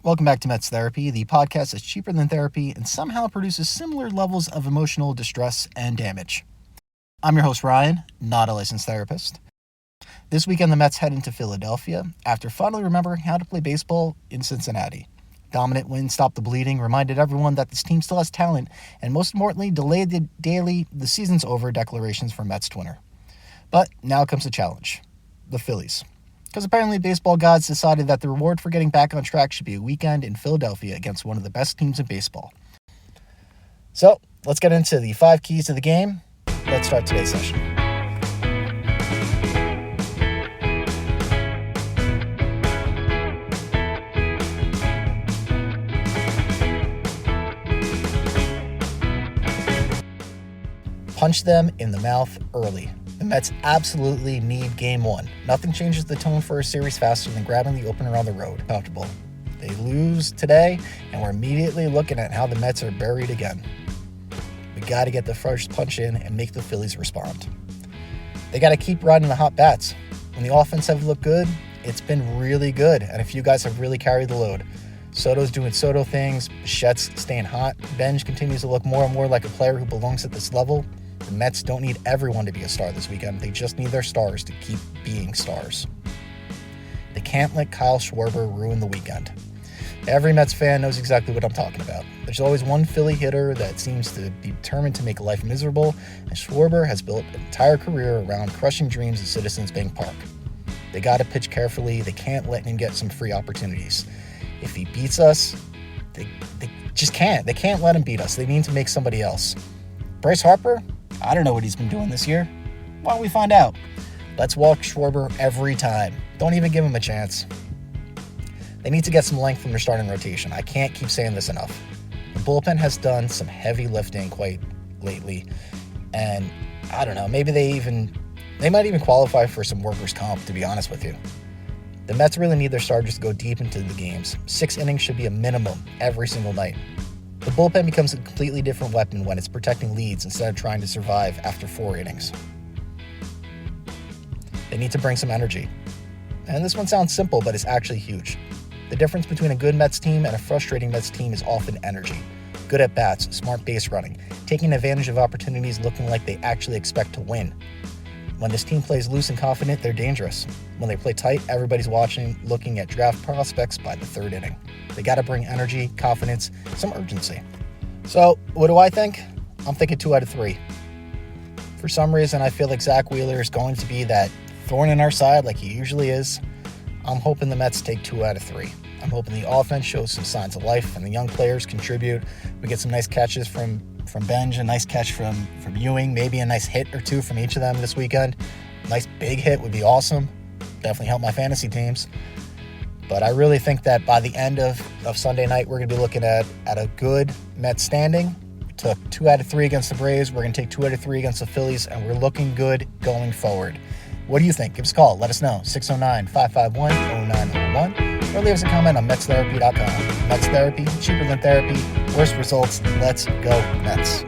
Welcome back to Mets Therapy, the podcast that's cheaper than therapy and somehow produces similar levels of emotional distress and damage. I'm your host, Ryan, not a licensed therapist. This weekend, the Mets head into Philadelphia after finally remembering how to play baseball in Cincinnati. Dominant win stopped the bleeding, reminded everyone that this team still has talent, and most importantly, delayed the season's over declarations from Mets Twitter. But now comes the challenge, the Phillies. Because apparently baseball gods decided that the reward for getting back on track should be a weekend in Philadelphia against one of the best teams in baseball. So, let's get into the 5 keys to the game. Let's start today's session. Punch them in the mouth early. The Mets absolutely need Game 1. Nothing changes the tone for a series faster than grabbing the opener on the road. Comfortable. They lose today, and we're immediately looking at how the Mets are buried again. We got to get the first punch in and make the Phillies respond. They got to keep riding the hot bats. When the offense have looked good, it's been really good, and a few guys have really carried the load. Soto's doing Soto things, Bichette's staying hot, Benj continues to look more and more like a player who belongs at this level. The Mets don't need everyone to be a star this weekend. They just need their stars to keep being stars. They can't let Kyle Schwarber ruin the weekend. Every Mets fan knows exactly what I'm talking about. There's always one Philly hitter that seems to be determined to make life miserable, and Schwarber has built an entire career around crushing dreams at Citizens Bank Park. They got to pitch carefully. They can't let him get some free opportunities. If he beats us, they just can't. They can't let him beat us. They need to make somebody else. Bryce Harper? I don't know what he's been doing this year. Why don't we find out? Let's walk Schwarber every time. Don't even give him a chance. They need to get some length from their starting rotation. I can't keep saying this enough. The bullpen has done some heavy lifting quite lately. And I don't know, maybe they might even qualify for some workers' comp, to be honest with you. The Mets really need their starters to go deep into the games. 6 innings should be a minimum every single night. The bullpen becomes a completely different weapon when it's protecting leads instead of trying to survive after 4 innings. They need to bring some energy. And this one sounds simple, but it's actually huge. The difference between a good Mets team and a frustrating Mets team is often energy. Good at bats, smart base running, taking advantage of opportunities, looking like they actually expect to win. When this team plays loose and confident, they're dangerous. When they play tight, everybody's watching, looking at draft prospects by the 3rd inning. They got to bring energy, confidence, some urgency. So, what do I think? I'm thinking 2 out of 3. For some reason, I feel like Zach Wheeler is going to be that thorn in our side like he usually is. I'm hoping the Mets take 2 out of 3. I'm hoping the offense shows some signs of life and the young players contribute. We get some nice catches from Benj, a nice catch from Ewing, maybe a nice hit or 2 from each of them this weekend. A nice big hit would be awesome. Definitely help my fantasy teams. But I really think that by the end of Sunday night, we're going to be looking at a good Mets standing. We took 2 out of 3 against the Braves. We're going to take 2 out of 3 against the Phillies, and we're looking good going forward. What do you think? Give us a call. Let us know. 609-551-0901. Or leave us a comment on MetsTherapy.com. Mets Therapy, cheaper than therapy, worse results. Let's go Mets.